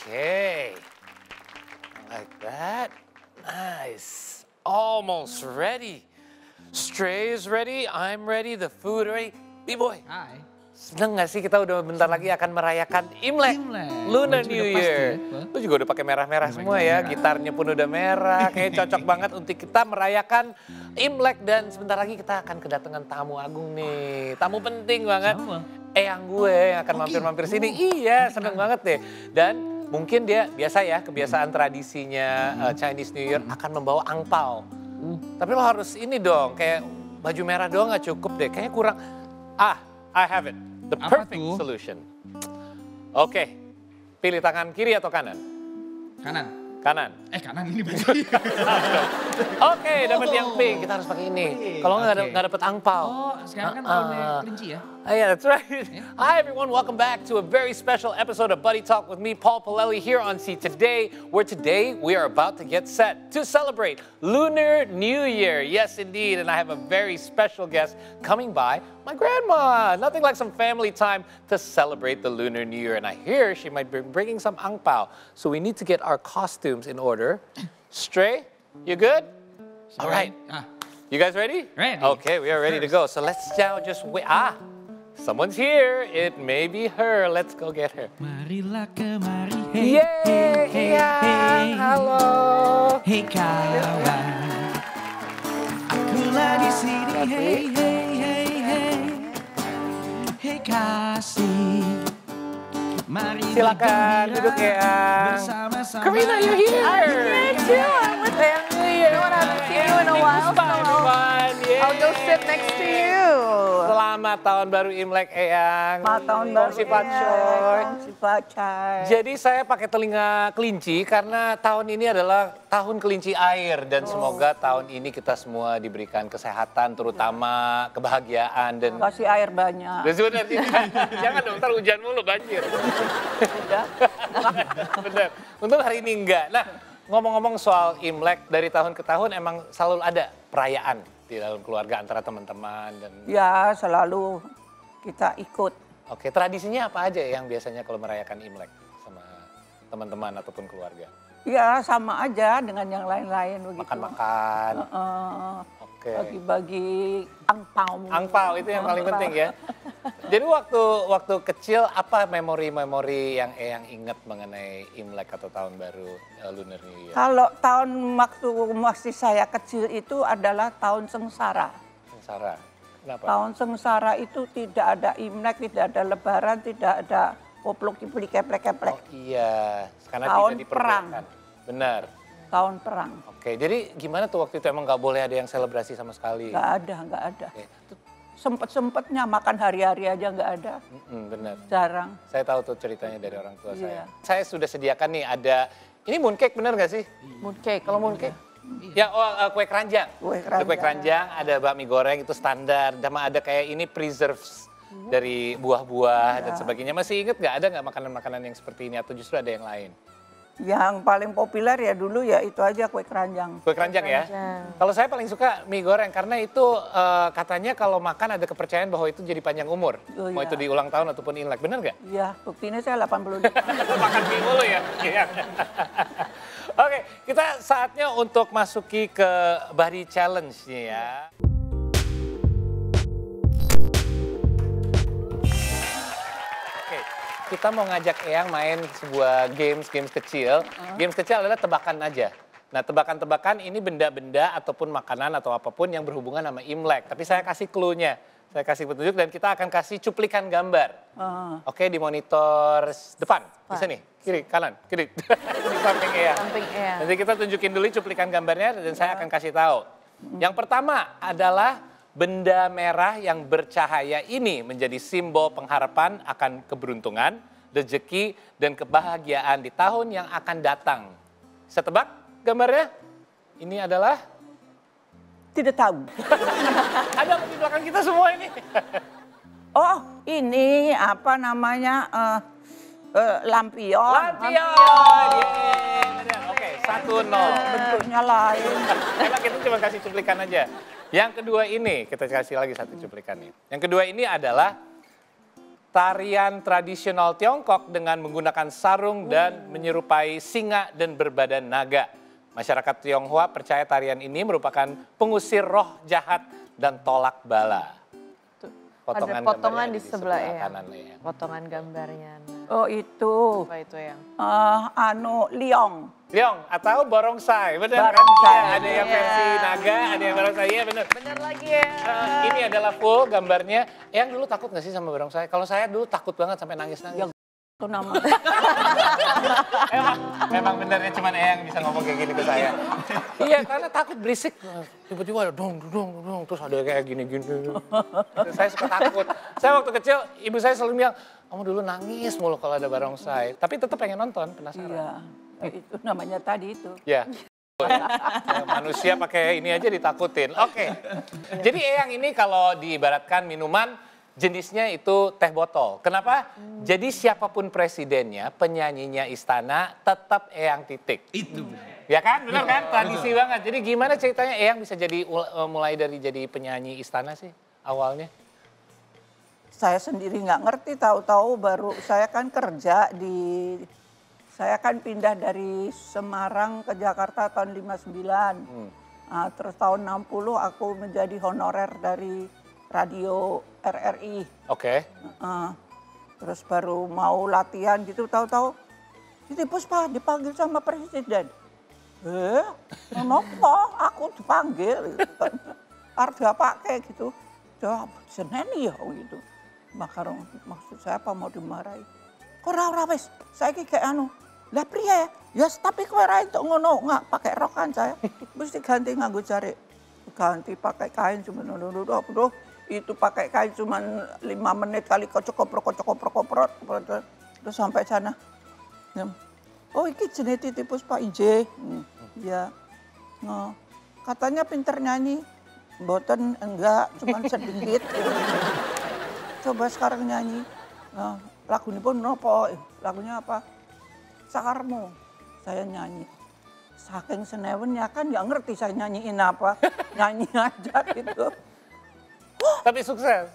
Okay. Like that. Nice. Almost ready. Stray is ready, I'm ready, the food ready. B-Boy. Hai. Seneng gak sih kita udah bentar lagi akan merayakan Imlek, Lunar New Year. Lu juga udah pakai merah-merah semua ya, gitarnya pun udah merah. Kayaknya cocok banget untuk kita merayakan Imlek dan sebentar lagi kita akan kedatangan tamu agung nih. Tamu penting banget. Eyang gue yang akan mampir-mampir sini. Iya, seneng banget deh. Dan mungkin dia biasa ya, kebiasaan tradisinya Chinese New Year akan membawa angpao. Tapi lo harus ini dong, kayak baju merah doang gak cukup deh. Kayaknya kurang. I have it. The perfect solution. Oke, pilih tangan kiri atau kanan? Kanan. Kanan. Kanan ini baju. Oke, dapat yang pink. Kita harus pakai ini. Kalau nggak dapat angpao. Oh, sekarang kan tahunnya kelinci ya? Yeah, that's right. Hi everyone, welcome back to a very special episode of Buddy Talk with me, Paul Palelli, here on See Today, where today we are about to get set to celebrate Lunar New Year. Yes, indeed, and I have a very special guest coming by, my grandma. Nothing like some family time to celebrate the Lunar New Year, and I hear she might be bringing some angpao, so we need to get our costumes in order. Stray, you good? All right. You guys ready? Ready. Okay, we are ready to go. So let's now just wait. Someone's here. It may be her. Let's go get her. Marilah kemari, hey, Yay! hey, hey, Halo. Hey kawan, akulah di sini, hey, hey, hey, hey, hey kasih. Mari Silakan duduk ya. bersama-sama. Karina, you're here. Me too. I'm with Eyang New Year. I haven't seen you in a while. It's fine, everyone. Yay. I'll go sit next to you. Selamat tahun baru Imlek, Eyang. Selamat tahun baru. Si Pacoy. Si Pacoy. Jadi saya pakai telinga kelinci karena tahun ini adalah tahun kelinci air. Dan semoga tahun ini kita semua diberikan kesehatan, terutama kebahagiaan. Dan Kasih air banyak. sebenarnya jangan dong, ntar hujan mulu banjir. Udah. Bener, untuk hari ini enggak. Nah, ngomong-ngomong soal Imlek, dari tahun ke tahun emang selalu ada perayaan di dalam keluarga antara teman-teman. Dan Ya, selalu kita ikut. Oke, tradisinya apa aja yang biasanya kalau merayakan Imlek sama teman-teman ataupun keluarga? Ya, sama aja dengan yang lain-lain begitu. Makan-makan. Oke. Bagi-bagi angpau. Angpau itu yang paling penting ya. Jadi waktu kecil apa memori-memori yang Eyang ingat mengenai Imlek atau tahun baru Lunar New Year? Kalau tahun waktu masih saya kecil itu adalah tahun sengsara. Sengsara. Kenapa? Tahun sengsara itu tidak ada Imlek, tidak ada Lebaran, tidak ada koplok dibeli keplek-keplek. Oh iya, karena Tahun tidak diperbolehkan. Benar. Tahun perang. Oke, jadi gimana tuh waktu itu emang nggak boleh ada yang selebrasi sama sekali? Nggak ada. Oke. Sempet-sempetnya makan hari-hari aja nggak ada. Benar. Jarang. Saya tahu tuh ceritanya dari orang tua saya. Iya. Saya sudah sediakan nih ada, ini mooncake bener nggak sih? Mooncake. Kalau mooncake? Ya, kue keranjang. Ada kue keranjang, ada bakmi goreng itu standar. Sama ada kayak ini preserves dari buah-buah dan sebagainya. Masih inget nggak ada nggak makanan-makanan yang seperti ini atau justru ada yang lain? Yang paling populer ya dulu ya itu aja kue keranjang. Kue keranjang ya? Kalau saya paling suka mie goreng karena itu katanya kalau makan ada kepercayaan bahwa itu jadi panjang umur. Oh, Mau iya. itu di ulang tahun ataupun Imlek, bener nggak? Iya, buktinya saya 85. Makan mie mulu ya? Iya. Oke, kita saatnya untuk masuki ke Buddy Challenge nih ya. Oke, kita mau ngajak Eyang main sebuah games kecil. Games kecil adalah tebakan aja. Nah, tebakan-tebakan ini benda-benda ataupun makanan atau apapun yang berhubungan sama Imlek. Tapi saya kasih clue-nya. Saya kasih petunjuk dan kita akan kasih cuplikan gambar. Oke, di monitor depan. Bisa nih, kiri, kanan, kiri. Di samping Eyang. Samping Eyang. Nanti kita tunjukin dulu cuplikan gambarnya dan saya akan kasih tahu. Yang pertama adalah benda merah yang bercahaya ini menjadi simbol pengharapan akan keberuntungan, rezeki, dan kebahagiaan di tahun yang akan datang. Bisa tebak gambarnya? Ini adalah? Tidak tahu. Ada di belakang kita semua ini. Oh, ini apa namanya? Lampion. Lampion. Yeay. Oke, 1-0. Bentuknya lain. Emang kita cuma kasih cuplikan aja. Yang kedua ini, kita kasih lagi satu cuplikan nih. Yang kedua ini adalah tarian tradisional Tiongkok dengan menggunakan sarung dan menyerupai singa dan berbadan naga. Masyarakat Tionghoa percaya tarian ini merupakan pengusir roh jahat dan tolak bala. Ada potongan di sebelah kanan ya. Potongan gambarnya. Oh itu. Apa itu yang? Liong. Liong atau barongsai, benar kan? Barongsai. Ya, ada yang versi naga, ada yang barongsai, ya benar. Bener lagi ya. Ini adalah full gambarnya. Eyang dulu takut nggak sih sama barongsai? Kalau saya dulu takut banget sampai nangis-nangis. Itu nama. Memang benar ya, cuman Eyang bisa ngomong kayak gini ke saya. Iya, karena takut berisik. Tiba-tiba ada dong, terus ada kayak gini-gini. Saya suka takut. Saya waktu kecil, ibu saya selalu bilang, kamu dulu nangis mulu kalau ada barongsai. Tapi tetap pengen nonton, penasaran. Iya, itu namanya tadi itu. Ya. Ya, manusia pakai ini aja ditakutin. Oke. Jadi Eyang ini kalau diibaratkan minuman, jenisnya itu teh botol. Kenapa? Jadi siapapun presidennya, penyanyinya istana, tetap Eyang Titik. Itu. Ya kan? Benar kan? Tradisi banget. Jadi gimana ceritanya Eyang bisa jadi mulai dari jadi penyanyi istana sih awalnya? Saya sendiri nggak ngerti, tahu-tahu baru saya kan kerja saya kan pindah dari Semarang ke Jakarta tahun 59. Nah, terus tahun 60 aku menjadi honorer dari radio RRI. Oke. Terus baru mau latihan gitu, tahu-tahu Titi Puspa dipanggil sama presiden. Kenapa aku dipanggil? Harga pakai gitu. Jawab, seneni ya gitu. Maka maksud saya apa mau dimarahi? Kok ora wis, saiki kayak anu. Lah priye? Ya tapi kowe ra entuk ngono, nggak pakai rok kan saya. Mesti ganti nganggo jarik. Ganti pakai kain cuma itu pakai kain cuma 5 menit kali kocok-koprok. Terus sampai sana. Oh iki jenenge Titi Puspa injih. Ya. Nah, katanya pinter nyanyi. Mboten enggak, cuma sedikit. Coba sekarang nyanyi. Nah, lagu ini pun nopo, lagunya apa? Sakarmu, saya nyanyi. Saking senewennya kan nggak ngerti saya nyanyiin apa. Nyanyi aja gitu. Wah, Tapi sukses.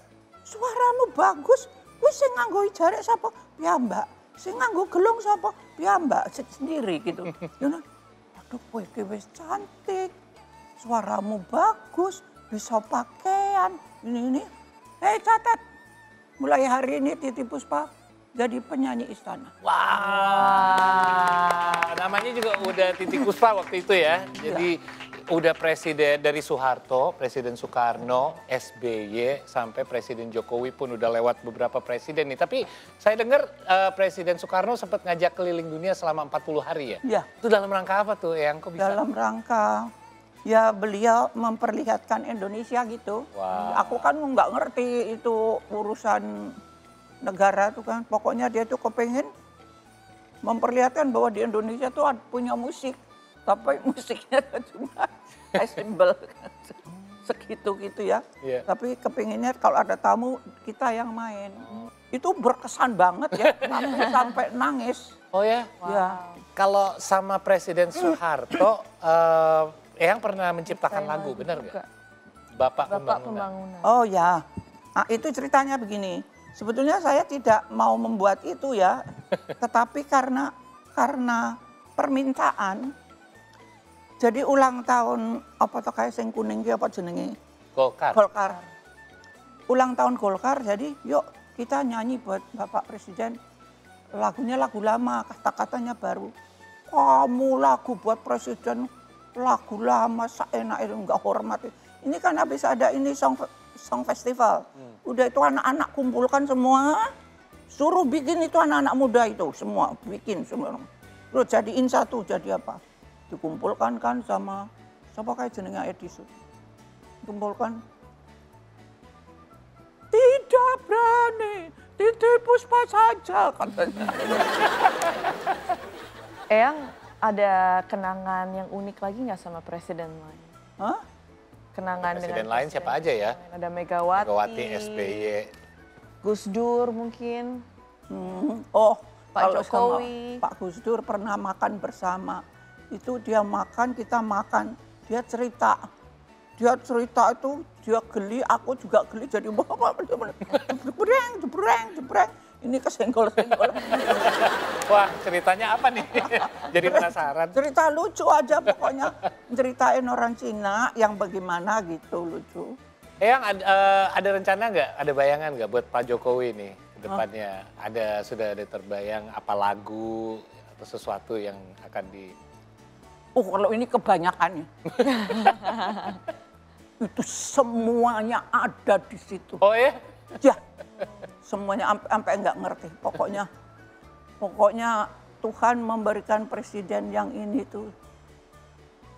suaramu bagus. Wis sing nganggo jarik sapa? Piyambak. Sing nganggo gelung sapa? Piyambak sendiri gitu. Aduh, kowe iki wis cantik. Suaramu bagus, bisa pakaian. Ini. Hei catat. Mulai hari ini Titi Puspa jadi penyanyi istana. Wah, namanya juga udah Titi Puspa waktu itu ya. Jadi udah presiden dari Soeharto, Presiden Soekarno, SBY, sampai Presiden Jokowi pun udah lewat beberapa presiden nih. Tapi saya dengar Presiden Soekarno sempat ngajak keliling dunia selama 40 hari ya? Iya. Itu dalam rangka apa tuh Eyang? Kok bisa? Dalam rangka ya beliau memperlihatkan Indonesia gitu. Wow. Aku kan nggak ngerti itu urusan negara tuh kan. Pokoknya dia tuh kepengen memperlihatkan bahwa di Indonesia tuh punya musik. Tapi musiknya cuma assemble segitu gitu ya. Yeah. Tapi kepinginnya kalau ada tamu kita yang main. Itu berkesan banget ya. Sampai nangis. Oh ya? Wow. Ya. Kalau sama Presiden Soeharto, Eyang pernah menciptakan lagu, benar nggak? Bapak Pembangunan. Oh ya, nah, itu ceritanya begini. Sebetulnya saya tidak mau membuat itu ya, tetapi karena permintaan. Jadi ulang tahun apa tuh kayak sing kuning ki apa jenenge? Golkar. Ulang tahun Golkar, jadi yuk kita nyanyi buat Bapak Presiden. Lagunya lagu lama, kata-katanya baru. Kamu lagu buat presiden, lagu lama, seenak itu nggak hormat. Ini kan habis ada ini song festival. Udah itu anak-anak kumpulkan semua, suruh bikin itu anak-anak muda itu semua, bikin semua. Terus jadiin satu, jadi apa? Dikumpulkan kan sama siapa kayak jenenge Edison. Kumpulkan. Tidak berani, Titi Puspa saja katanya. Eyang ada kenangan yang unik lagi nggak sama presiden lain? Hah? Kenangan Presiden dengan lain siapa aja ya? lain. Ada Megawati, SBY. Gus Dur mungkin. Oh, Pak kalau Jokowi. sama Pak Gus Dur pernah makan bersama. Itu dia makan, kita makan. Dia cerita, dia cerita itu, dia geli, aku juga geli. Jadi jebreng. Ini kesenggol-senggol. Wah, ceritanya apa nih? Jadi penasaran. Cerita lucu aja pokoknya. Ceritain orang Cina yang bagaimana gitu, lucu. Eyang ada rencana nggak, ada bayangan nggak buat Pak Jokowi nih ke depannya? Sudah ada terbayang apa lagu atau sesuatu yang akan di... Kalau ini kebanyakan ya. Itu semuanya ada di situ. Oh ya? Ya, semuanya sampai nggak ngerti. Pokoknya Tuhan memberikan presiden yang ini tuh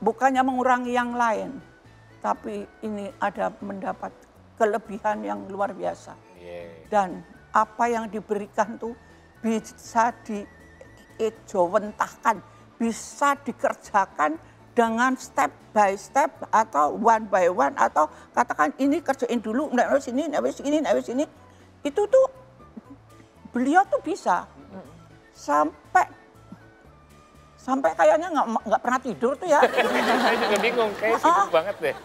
bukannya mengurangi yang lain, tapi ini ada mendapat kelebihan yang luar biasa. Dan apa yang diberikan tuh bisa diejawentahkan, bisa dikerjakan dengan step by step atau one by one, atau katakan ini kerjain dulu, habis ini. Itu tuh beliau tuh bisa sampai kayaknya nggak pernah tidur tuh ya. Saya juga bingung, kayak sibuk banget deh.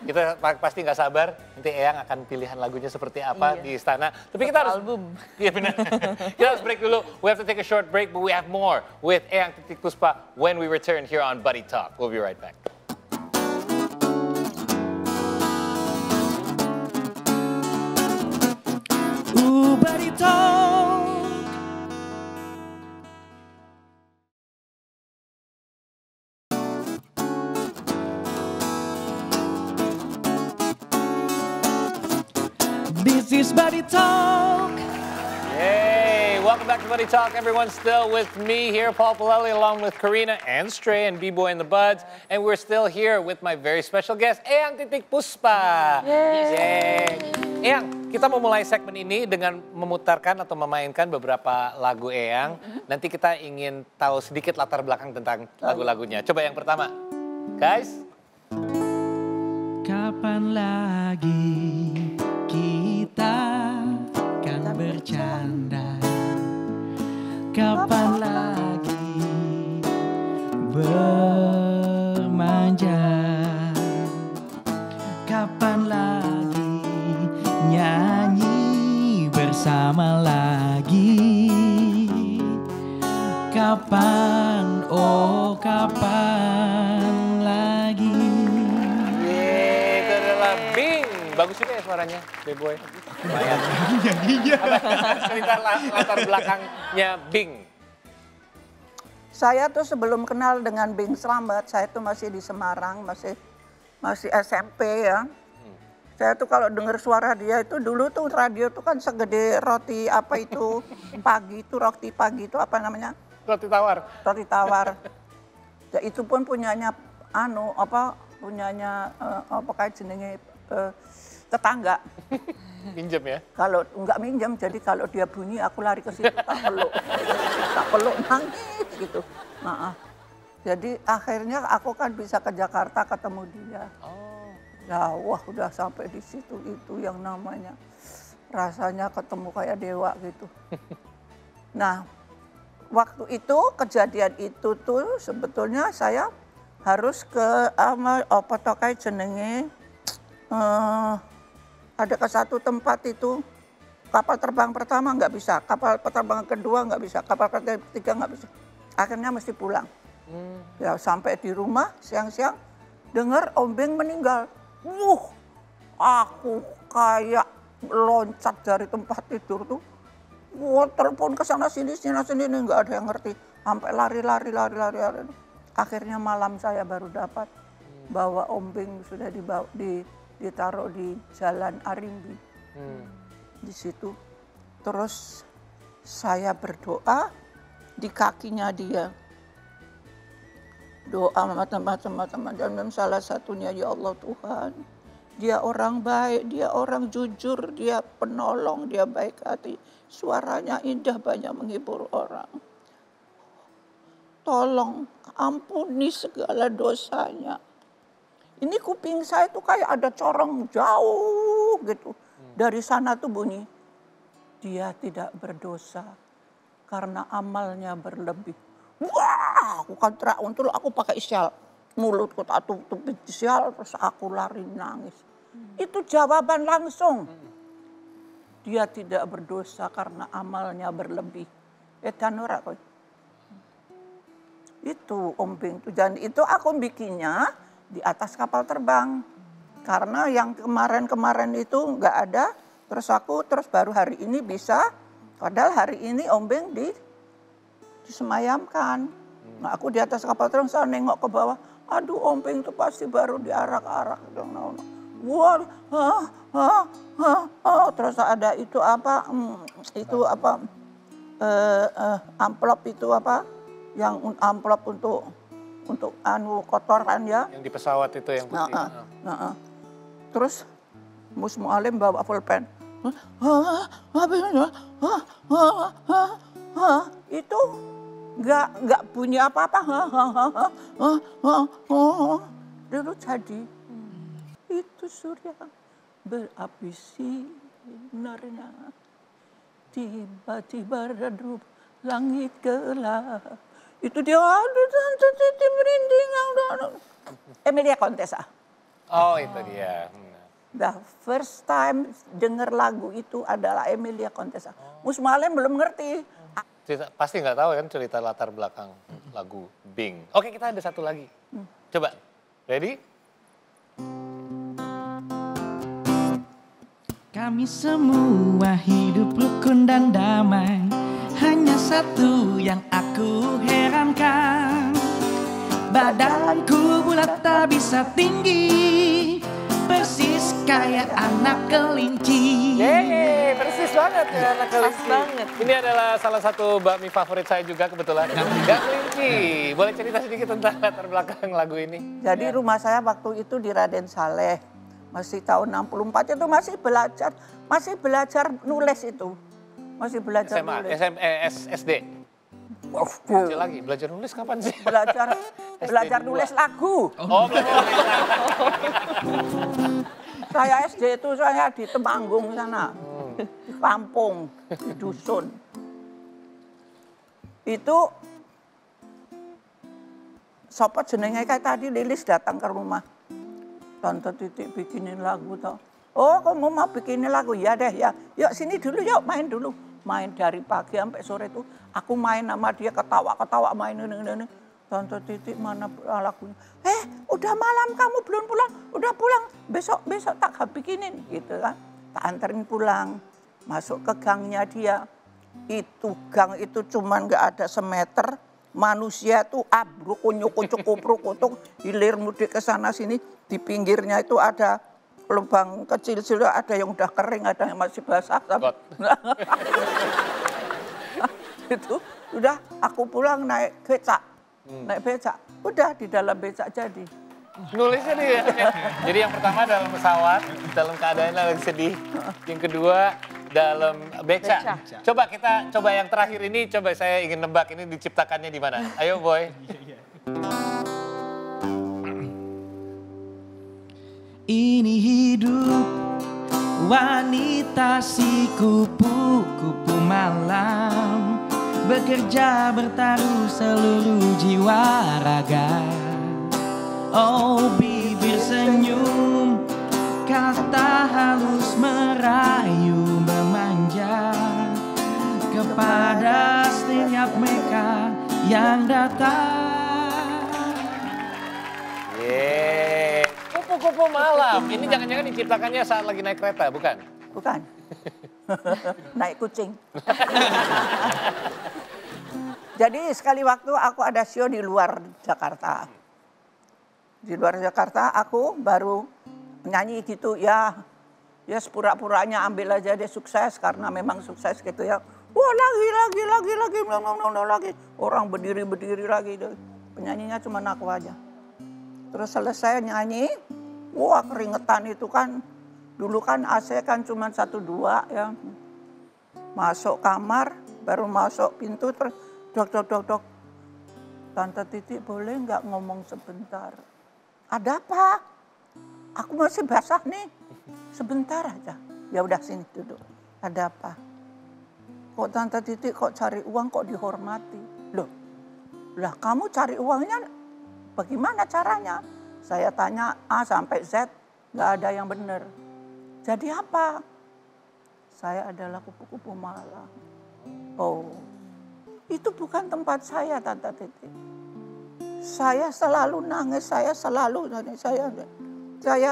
Kita pasti nggak sabar, nanti Eyang akan pilihan lagunya seperti apa di istana. Tapi kita harus... album. Iya benar. Kita harus break dulu. We have to take a short break, but we have more with Eyang Titik Puspa when we return here on Buddy Talk. We'll be right back. Buddy Talk. This is Buddy Talk. Hey, welcome back to Buddy Talk. Everyone still with me here, Paul Palelli, along with Karina and Stray and B-Boy and the Buds. And we're still here with my very special guest, Eyang Titik Puspa. Yay. Eyang, kita mau mulai segmen ini dengan memutarkan atau memainkan beberapa lagu Eyang. Nanti kita ingin tahu sedikit latar belakang tentang lagu-lagunya. Coba yang pertama, guys. Kapan lagi kita kan bercanda? Kapan lagi bermanja? Kapan lagi nyanyi bersama lagi? Kapan, oh kapan lagi? Itu adalah Bing. Bagus juga ya suaranya, B-Boy. Lumayan. Cerita latar belakangnya Bing. Saya tuh sebelum kenal dengan Bing Slamet, saya tuh masih di Semarang, masih SMP ya. Saya tuh kalau dengar suara dia itu dulu tuh radio tuh kan segede roti apa itu roti pagi itu apa namanya? Roti tawar. Roti tawar. Ya, itu pun punyanya kayak jenenge tetangga. Pinjem ya? Kalau enggak minjem, jadi kalau dia bunyi aku lari ke situ tak peluk nangis gitu. Nah, jadi akhirnya aku kan bisa ke Jakarta ketemu dia. Ya wah udah sampai di situ, itu yang namanya rasanya ketemu kayak dewa gitu. Nah waktu itu kejadian itu tuh sebetulnya saya harus ke apa tokai jenenge ada ke satu tempat itu, kapal terbang pertama nggak bisa, kapal terbang kedua nggak bisa, kapal ketiga nggak bisa. Akhirnya mesti pulang. Ya sampai di rumah siang-siang dengar Om Bing meninggal. Aku kayak loncat dari tempat tidur tuh. Telepon ke sana sini nggak ada yang ngerti. Sampai lari. Akhirnya malam saya baru dapat bahwa Om Bing sudah ditaruh di Jalan Arimbi. Di situ. Terus saya berdoa di kakinya dia. Doa macam-macam dan salah satunya ya Allah Tuhan. Dia orang baik, dia orang jujur, dia penolong, dia baik hati. Suaranya indah, banyak menghibur orang. Tolong ampuni segala dosanya. Ini kuping saya tuh kayak ada corong jauh gitu. Dari sana tuh bunyi, dia tidak berdosa karena amalnya berlebih. Wah, aku kan teriak untuk aku pakai isyal. mulutku tak tutup sial, terus aku lari nangis. Itu jawaban langsung. Dia tidak berdosa karena amalnya berlebih. Edan ora kok. Itu omping itu. Dan itu aku bikinnya di atas kapal terbang. Karena yang kemarin-kemarin itu nggak ada. Terus baru hari ini bisa. Padahal hari ini omping disemayamkan. Nah, aku di atas kapal terbang saya nengok ke bawah. Aduh omping itu pasti baru diarak-arak. Wah, terus ada itu apa? Amplop itu apa? Yang amplop untuk kotor kan ya? Yang di pesawat itu yang putih. Terus Mus Mualim bawa pulpen. Itu nggak bunyi apa-apa. Dulu jadi. Itu surya berapi sinarnya, tiba-tiba redup langit gelap. Itu dia, aduh tante Titi merinding. Emilia Contessa. Oh itu dia. The first time denger lagu itu adalah Emilia Contessa. Mus Mualim belum ngerti. Pasti nggak tahu kan cerita latar belakang lagu Bing. Oke kita ada satu lagi. Coba, ready? Kami semua hidup rukun dan damai. Hanya satu yang aku herankan, badanku bulat tak bisa tinggi, persis kayak anak kelinci. Yeay, persis banget ya anak kelinci. banget. Ini adalah salah satu bakmi favorit saya juga kebetulan. Gak kelinci. Boleh cerita sedikit tentang latar belakang lagu ini? Jadi rumah saya waktu itu di Raden Saleh. Masih tahun 64 itu masih belajar nulis itu. Masih belajar SMA, nulis. SD. Kecil lagi, belajar nulis kapan sih? Belajar nulis lagu. Oh, belajar nulis lagu. Saya SD itu saya di Temanggung sana. Di kampung, di dusun. Itu sopo jenenge kayak tadi Lilis datang ke rumah. Tante Titik bikinin lagu toh. Oh kamu mau bikinin lagu? Ya deh ya. Yuk sini dulu yuk main dulu. Main dari pagi sampai sore itu. Aku main sama dia ketawa-ketawa main ini. Tante Titik mana lagunya. Udah malam kamu belum pulang. Udah pulang. Besok tak bikinin gitu kan. Tak anterin pulang. Masuk ke gangnya dia. Itu gang itu cuman gak ada semeter. Manusia tuh abruk, kunyuk-kucuk-kupruk-kutuk, hilir mudik ke sana sini. Di pinggirnya itu ada lubang kecil-kecil, ada yang udah kering, ada yang masih basah. Itu udah aku pulang naik becak. Udah di dalam becak jadi. Nulisnya dia. Jadi yang pertama dalam pesawat, dalam keadaan lagi sedih. Yang kedua dalam beca. Coba yang terakhir ini, coba saya ingin nebak ini diciptakannya di mana. Ayo Boy. Ini hidup wanita si kupu-kupu malam, bekerja bertaruh seluruh jiwa raga. Oh bibir senyum, kata halus merayu memanja kepada setiap mereka yang datang. Yeay, kupu-kupu malam. Ini jangan-jangan diciptakannya saat lagi naik kereta, bukan? Bukan. Naik kucing. Jadi sekali waktu aku ada show di luar Jakarta. Di luar Jakarta aku baru nyanyi gitu ya sepura-puranya ambil aja dia sukses karena memang sukses gitu ya. Wah lagi. Orang berdiri lagi. Penyanyinya cuma aku aja. Terus selesai nyanyi, wah keringetan itu kan. Dulu kan AC kan cuma 1-2 ya. Masuk kamar, baru masuk pintu terus dok. Tante Titik boleh nggak ngomong sebentar? Ada apa? Aku masih basah nih. Sebentar aja. Ya udah sini duduk. Ada apa? Kok Tante Titik kok cari uang kok dihormati? Loh, lah kamu cari uangnya Bagaimana caranya? Saya tanya A sampai Z, nggak ada yang benar. Jadi apa? Saya adalah kupu-kupu malam. Oh, itu bukan tempat saya, Tante Titi. Saya selalu nangis, saya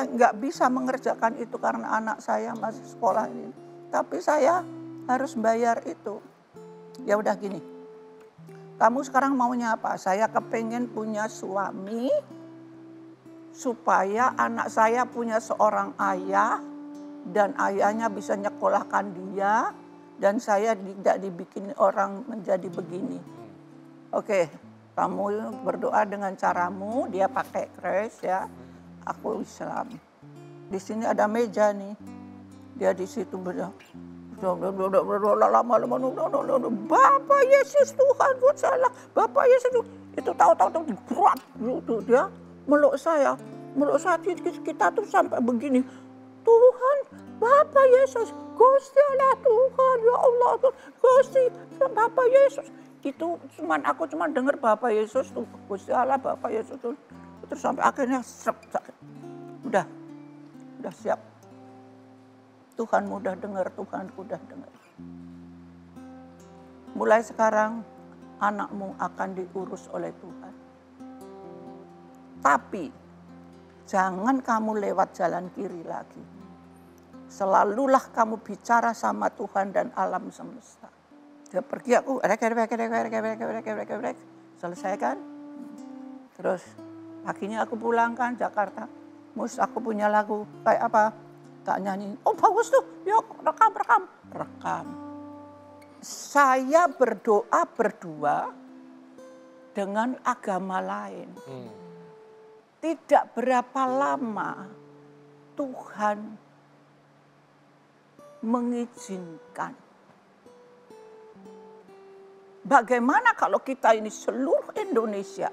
nggak bisa mengerjakan itu karena anak saya masih sekolah ini. Tapi saya harus bayar itu. Ya udah gini, kamu sekarang maunya apa? Saya kepengen punya suami, supaya anak saya punya seorang ayah, dan ayahnya bisa nyekolahkan dia, dan saya tidak dibikin orang menjadi begini. Oke, kamu berdoa dengan caramu, dia pakai keris ya, aku Islam. Di sini ada meja nih, dia di situ berdoa. Bapak Yesus Tuhan ku salah, Bapak Yesus itu tahu-tahu berat gitu dia meluk saya kita tuh sampai begini. Tuhan, Bapak Yesus, Gusti Allah Tuhan, ya Allah Tuhan, Gusti Bapak Yesus. Itu aku cuma dengar Bapak Yesus tuh, Gusti Allah Bapak Yesus tuh. Terus sampai akhirnya udah siap. Tuhan mudah dengar, Tuhan mudah dengar. Mulai sekarang anakmu akan diurus oleh Tuhan. Tapi jangan kamu lewat jalan kiri lagi. Selalulah kamu bicara sama Tuhan dan alam semesta. Dia pergi aku, selesaikan. Terus paginya aku pulangkan Jakarta. Mus, aku punya lagu kayak apa? Tak nyanyi, oh bagus tuh, yuk rekam. Saya berdoa berdua dengan agama lain. Tidak berapa lama Tuhan mengizinkan. Bagaimana kalau kita ini seluruh Indonesia,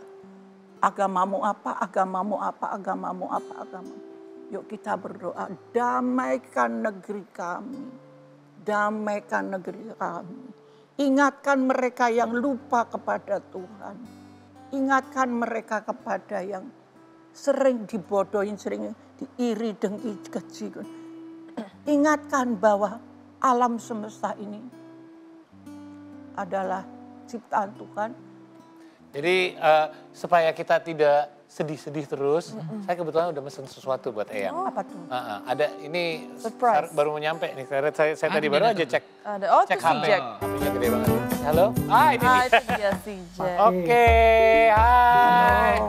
agamamu apa. Yuk kita berdoa, damaikan negeri kami. Ingatkan mereka yang lupa kepada Tuhan. Ingatkan mereka kepada yang sering dibodohin, sering diiri, dengki, keji. Ingatkan bahwa alam semesta ini adalah ciptaan Tuhan. Jadi supaya kita tidak sedih-sedih terus, saya kebetulan udah mesen sesuatu buat Eyang. Oh, apa tuh? Ada ini Surprise. baru mau nyampe nih, saya tadi baru aja cek. Oh, Cek itu si HP. Jack. HP-nya gede banget. Halo? Ini dia. Itu dia si Jack. Oke, hai.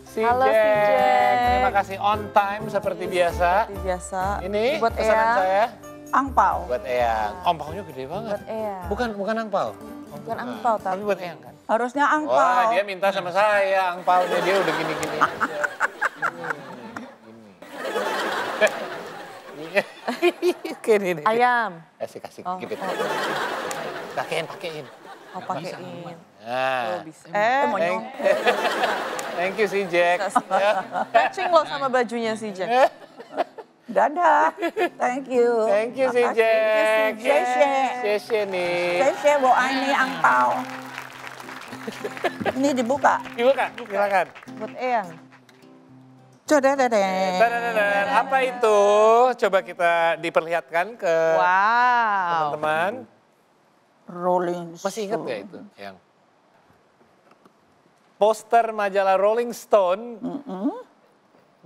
Si Halo, si Jack. Terima kasih on time seperti biasa. Seperti biasa. Ini buat pesanan Eyang. saya Angpau. buat Eyang. Ompaunya gede banget. Buat Eyang. Bukan angpau. Bukan angpau, Tapi buat Eyang kan. Harusnya angpau. Wah, dia minta sama saya angpaunya, dia udah gini-gini aja. Gini. Ayam. Kasih Oh, gitu. Pakein. Oh, pakein. Nah. Bisa. Thank you si Jack. Ya. Matching loh sama bajunya si Jack. Dadah. Thank you. Thank you si Makasih. Jack. Sheshe. Nih. Sheshe bawa ini angpau. Ini dibuka. Dibuka, silakan. Buat Eyang. Tadadadad. Apa itu? Coba kita diperlihatkan ke Wow. teman-teman. Rolling Stone. Masih ingat gak itu? Yang poster majalah Rolling Stone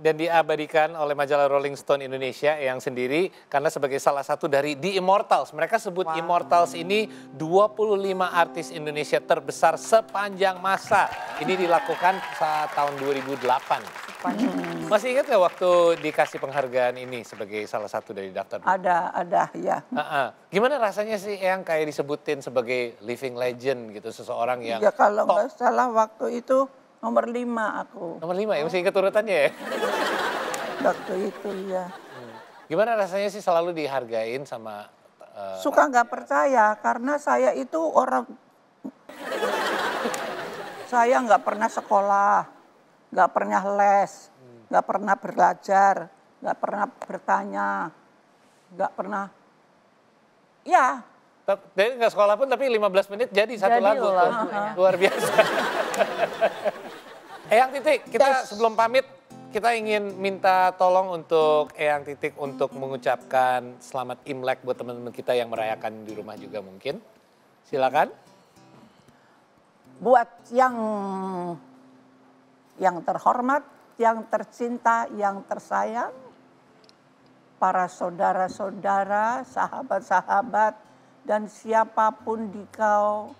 dan diabadikan oleh majalah Rolling Stone Indonesia yang sendiri karena sebagai salah satu dari The Immortals. Mereka sebut Immortals ini 25 artis Indonesia terbesar sepanjang masa. Ini dilakukan saat tahun 2008. Masih ingat gak waktu dikasih penghargaan ini sebagai salah satu dari daftar? Ada ya. Gimana rasanya sih yang kayak disebutin sebagai living legend gitu, seseorang yang Ya kalau top. nggak salah waktu itu nomor 5 aku. Nomor 5 ya, masih ingat urutannya ya? Waktu itu ya. Gimana rasanya sih selalu dihargain sama... Suka nggak percaya karena saya itu orang... Saya nggak pernah sekolah, nggak pernah les, nggak pernah belajar, nggak pernah bertanya, nggak pernah... Ya, Jadi nggak sekolah pun tapi 15 menit jadi satu Jadi lagu tuh. lagunya. Luar biasa. Eyang Titik, kita sebelum pamit, kita ingin minta tolong untuk Eyang Titik untuk mengucapkan selamat Imlek buat teman-teman kita yang merayakan di rumah juga mungkin. Silakan. Buat yang terhormat, yang tercinta, yang tersayang, para saudara-saudara, sahabat-sahabat, dan siapapun di kau,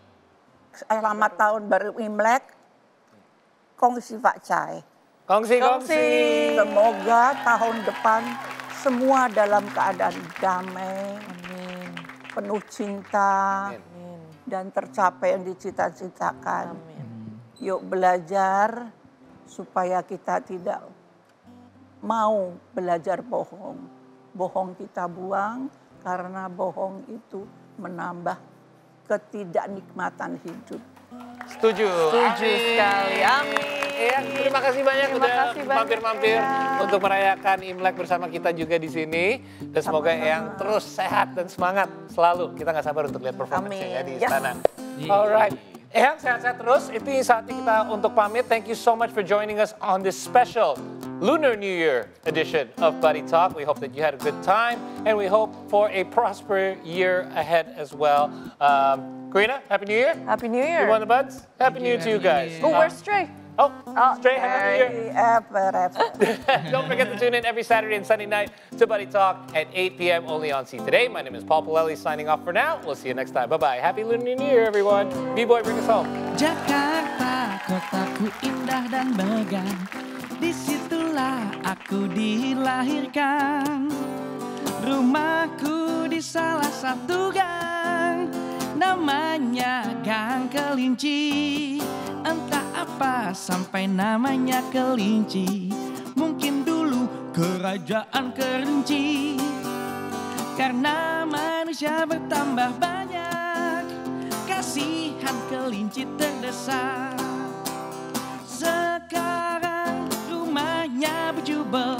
selamat tahun baru Imlek, kongsi Pak Cai. Kongsi. Semoga tahun depan semua dalam keadaan damai, penuh cinta, dan tercapai yang dicita-citakan. Yuk belajar supaya kita tidak mau belajar bohong. Bohong kita buang karena bohong itu menambah ketidaknikmatan hidup. Setuju sekali. Amin. Terima kasih banyak udah mampir-mampir untuk merayakan Imlek bersama kita juga di sini. Dan semoga Eyang terus sehat dan semangat selalu. Kita nggak sabar untuk lihat performance-nya ya di istana. Alright. Eyang sehat-sehat terus. Itu saatnya kita untuk pamit. Thank you so much for joining us on this special Lunar New Year edition of Buddy Talk. We hope that you had a good time and we hope for a prosperous year ahead as well. Karina, Happy New Year. Happy New Year. You want the buds? Happy New Year to you guys. Oh, where's Stray? Oh, Stray, Happy New Year. Don't forget to tune in every Saturday and Sunday night to Buddy Talk at 8 p.m. only on C Today. My name is Paul Pilelli signing off for now. We'll see you next time. Bye-bye. Happy Lunar New Year, everyone. B-Boy, bring us home. Jakarta, kotaku indah dan megah. Disitulah aku dilahirkan. Rumahku di salah satu gang, namanya Gang Kelinci. Entah apa sampai namanya kelinci. Mungkin dulu kerajaan kerinci. Karena manusia bertambah banyak, kasihan kelinci terdesak. Sekarang rumahnya berjubel,